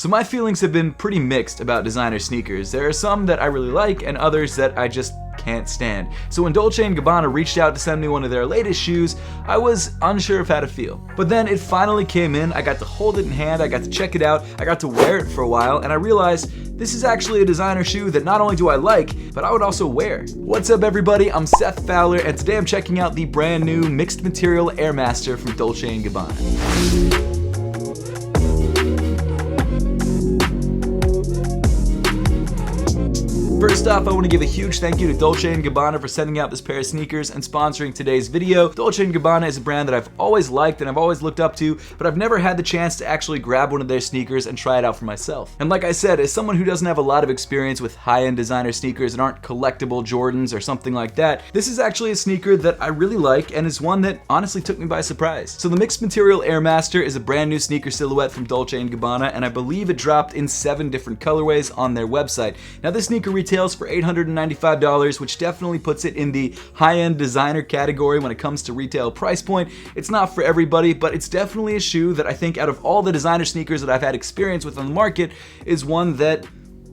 So my feelings have been pretty mixed about designer sneakers. There are some that I really like and others that I just can't stand. So when Dolce&Gabbana reached out to send me one of their latest shoes, I was unsure of how to feel. But then it finally came in, I got to hold it in hand, I got to check it out, I got to wear it for a while, and I realized this is actually a designer shoe that not only do I like, but I would also wear. What's up everybody, I'm Seth Fowler, and today I'm checking out the brand new mixed material Airmaster from Dolce&Gabbana. First off, I want to give a huge thank you to Dolce&Gabbana for sending out this pair of sneakers and sponsoring today's video. Dolce&Gabbana is a brand that I've always liked and I've always looked up to, but I've never had the chance to actually grab one of their sneakers and try it out for myself. And like I said, as someone who doesn't have a lot of experience with high-end designer sneakers that aren't collectible Jordans or something like that, this is actually a sneaker that I really like and is one that honestly took me by surprise. So the mixed material Airmaster is a brand new sneaker silhouette from Dolce&Gabbana, and I believe it dropped in 7 different colorways on their website. Now this sneaker retails for $895, which definitely puts it in the high-end designer category when it comes to retail price point. It's not for everybody, but it's definitely a shoe that I think out of all the designer sneakers that I've had experience with on the market is one that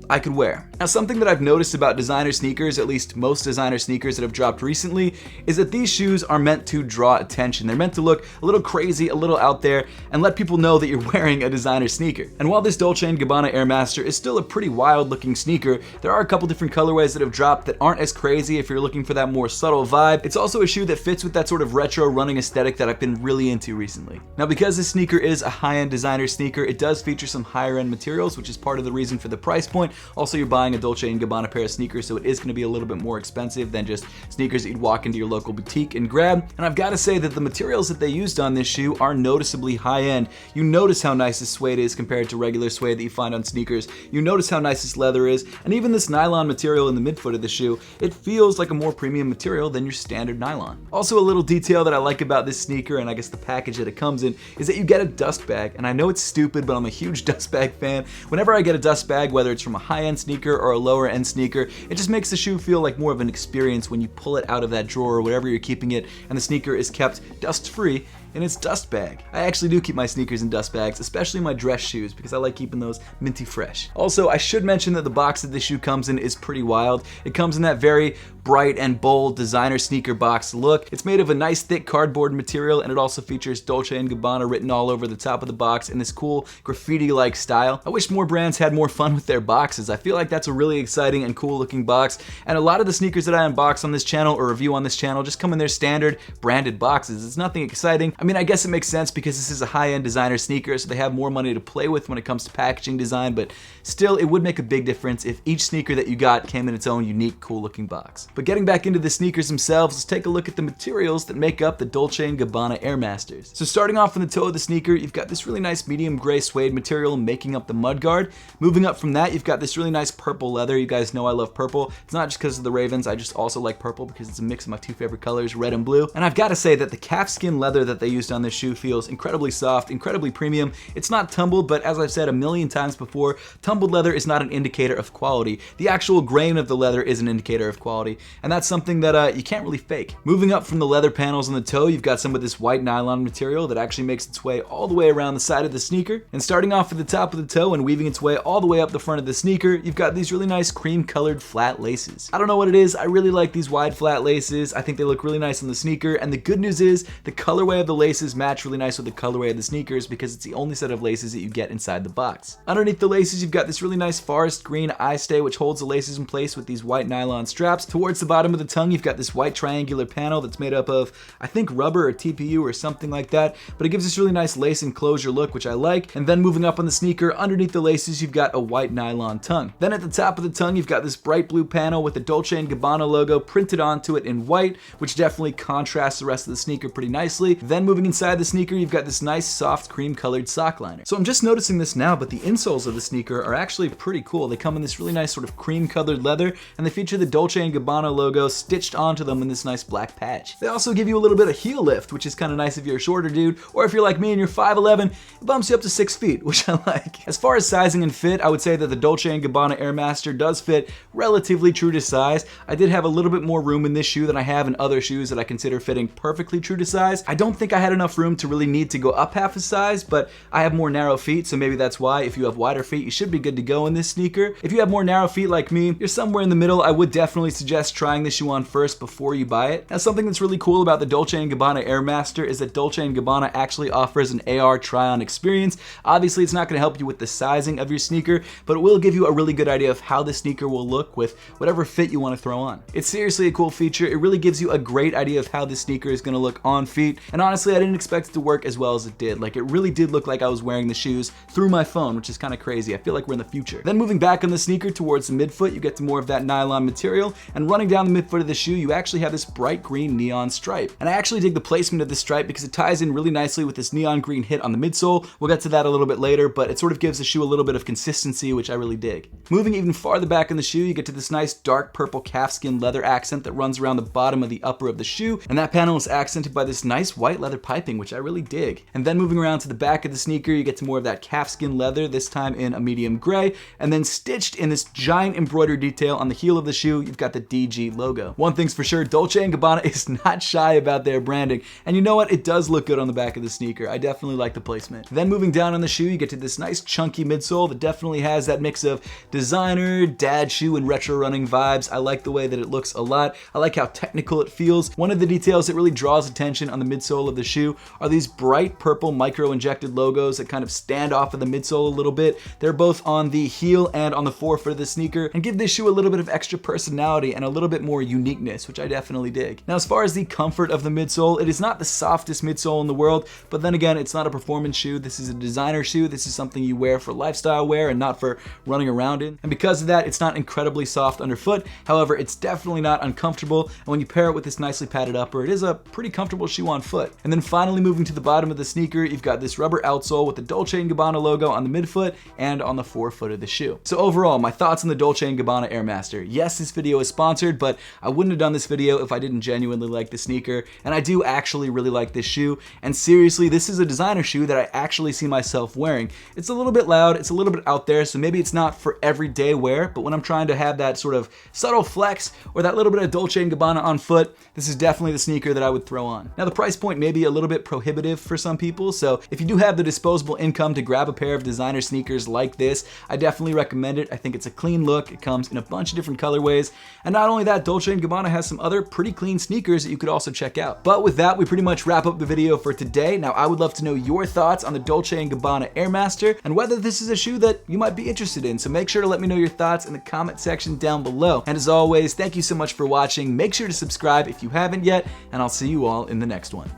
I could wear. Now something that I've noticed about designer sneakers, at least most designer sneakers that have dropped recently, is that these shoes are meant to draw attention. They're meant to look a little crazy, a little out there, and let people know that you're wearing a designer sneaker. And while this Dolce&Gabbana Airmaster is still a pretty wild looking sneaker, there are a couple different colorways that have dropped that aren't as crazy if you're looking for that more subtle vibe. It's also a shoe that fits with that sort of retro running aesthetic that I've been really into recently. Now because this sneaker is a high-end designer sneaker, it does feature some higher end materials, which is part of the reason for the price point. Also, you're buying a Dolce&Gabbana pair of sneakers, so it is going to be a little bit more expensive than just sneakers that you'd walk into your local boutique and grab. And I've got to say that the materials that they used on this shoe are noticeably high-end. You notice how nice this suede is compared to regular suede that you find on sneakers. You notice how nice this leather is, and even this nylon material in the midfoot of the shoe, it feels like a more premium material than your standard nylon. Also, a little detail that I like about this sneaker, and I guess the package that it comes in, is that you get a dust bag. And I know it's stupid, but I'm a huge dust bag fan. Whenever I get a dust bag, whether it's from a high-end sneaker or a lower end sneaker, it just makes the shoe feel like more of an experience when you pull it out of that drawer or whatever you're keeping it, and the sneaker is kept dust free in its dust bag. I actually do keep my sneakers in dust bags, especially my dress shoes, because I like keeping those minty fresh. Also, I should mention that the box that this shoe comes in is pretty wild. It comes in that very bright and bold designer sneaker box look. It's made of a nice thick cardboard material, and it also features Dolce&Gabbana written all over the top of the box in this cool graffiti-like style. I wish more brands had more fun with their boxes. I feel like that's a really exciting and cool looking box, and a lot of the sneakers that I unbox on this channel or review on this channel just come in their standard branded boxes. It's nothing exciting. I mean, I guess it makes sense because this is a high-end designer sneaker, so they have more money to play with when it comes to packaging design, but still, it would make a big difference if each sneaker that you got came in its own unique, cool-looking box. But getting back into the sneakers themselves, let's take a look at the materials that make up the Dolce&Gabbana Airmasters. So starting off from the toe of the sneaker, you've got this really nice medium gray suede material making up the mudguard. Moving up from that, you've got this really nice purple leather. You guys know I love purple. It's not just because of the Ravens, I just also like purple because it's a mix of my 2 favorite colors, red and blue. And I've got to say that the calfskin leather that they used on this shoe feels incredibly soft, incredibly premium. It's not tumbled, but as I've said a million times before, tumbled leather is not an indicator of quality. The actual grain of the leather is an indicator of quality, and that's something that you can't really fake. Moving up from the leather panels on the toe, you've got some of this white nylon material that actually makes its way all the way around the side of the sneaker. And starting off at the top of the toe and weaving its way all the way up the front of the sneaker, you've got these really nice cream colored flat laces. I don't know what it is, I really like these wide flat laces. I think they look really nice on the sneaker, and the good news is the colorway of the laces match really nice with the colorway of the sneakers because it's the only set of laces that you get inside the box. Underneath the laces, you've got this really nice forest green eye stay which holds the laces in place with these white nylon straps. Towards the bottom of the tongue, you've got this white triangular panel that's made up of, I think, rubber or TPU or something like that, but it gives this really nice lace enclosure look, which I like. And then moving up on the sneaker, underneath the laces, you've got a white nylon tongue. Then at the top of the tongue, you've got this bright blue panel with the Dolce&Gabbana logo printed onto it in white, which definitely contrasts the rest of the sneaker pretty nicely. Then moving inside the sneaker, you've got this nice soft cream colored sock liner. So I'm just noticing this now, but the insoles of the sneaker are actually pretty cool. They come in this really nice sort of cream colored leather, and they feature the Dolce&Gabbana logo stitched onto them in this nice black patch. They also give you a little bit of heel lift, which is kind of nice if you're a shorter dude, or if you're like me and you're 5'11", it bumps you up to 6 feet, which I like. As far as sizing and fit, I would say that the Dolce&Gabbana Airmaster does fit relatively true to size. I did have a little bit more room in this shoe than I have in other shoes that I consider fitting perfectly true to size. I don't think I had enough room to really need to go up half a size, but I have more narrow feet, so maybe that's why. If you have wider feet, you should be good to go in this sneaker. If you have more narrow feet like me, you're somewhere in the middle. I would definitely suggest trying this shoe on first before you buy it. Now, something that's really cool about the Dolce&Gabbana Airmaster is that Dolce&Gabbana actually offers an AR try-on experience. Obviously, it's not going to help you with the sizing of your sneaker, but it will give you a really good idea of how the sneaker will look with whatever fit you want to throw on. It's seriously a cool feature. It really gives you a great idea of how this sneaker is going to look on feet, and honestly, I didn't expect it to work as well as it did. Like, it really did look like I was wearing the shoes through my phone, which is kind of crazy. I feel like we're in the future. Then moving back on the sneaker towards the midfoot, you get to more of that nylon material, and running down the midfoot of the shoe, you actually have this bright green neon stripe. And I actually dig the placement of this stripe because it ties in really nicely with this neon green hit on the midsole. We'll get to that a little bit later, but it sort of gives the shoe a little bit of consistency, which I really dig. Moving even farther back in the shoe, you get to this nice dark purple calfskin leather accent that runs around the bottom of the upper of the shoe, and that panel is accented by this nice white leather piping, which I really dig. And then moving around to the back of the sneaker, you get to more of that calfskin leather, this time in a medium gray, and then stitched in this giant embroidered detail on the heel of the shoe, you've got the DG logo. One thing's for sure, Dolce&Gabbana is not shy about their branding, and you know what? It does look good on the back of the sneaker. I definitely like the placement. Then moving down on the shoe, you get to this nice chunky midsole that definitely has that mix of designer, dad shoe, and retro running vibes. I like the way that it looks a lot. I like how technical it feels. One of the details that really draws attention on the midsole of the shoe are these bright purple micro-injected logos that kind of stand off of the midsole a little bit. They're both on the heel and on the forefoot of the sneaker and give this shoe a little bit of extra personality and a little bit more uniqueness, which I definitely dig. Now, as far as the comfort of the midsole, it is not the softest midsole in the world, but then again, it's not a performance shoe. This is a designer shoe. This is something you wear for lifestyle wear and not for running around in. And because of that, it's not incredibly soft underfoot. However, it's definitely not uncomfortable. And when you pair it with this nicely padded upper, it is a pretty comfortable shoe on foot. And then finally moving to the bottom of the sneaker, you've got this rubber outsole with the Dolce&Gabbana logo on the midfoot and on the forefoot of the shoe. So overall, my thoughts on the Dolce&Gabbana Airmaster. Yes, this video is sponsored, but I wouldn't have done this video if I didn't genuinely like the sneaker, and I do actually really like this shoe. And seriously, this is a designer shoe that I actually see myself wearing. It's a little bit loud, it's a little bit out there, so maybe it's not for everyday wear, but when I'm trying to have that sort of subtle flex or that little bit of Dolce&Gabbana on foot, this is definitely the sneaker that I would throw on. Now, the price point may be a little bit prohibitive for some people, so if you do have the disposable income to grab a pair of designer sneakers like this, I definitely recommend it. I think it's a clean look. It comes in a bunch of different colorways, and not only that, Dolce&Gabbana has some other pretty clean sneakers that you could also check out. But with that, we pretty much wrap up the video for today. Now, I would love to know your thoughts on the Dolce&Gabbana Airmaster and whether this is a shoe that you might be interested in, so make sure to let me know your thoughts in the comment section down below. And as always, thank you so much for watching. Make sure to subscribe if you haven't yet, and I'll see you all in the next one.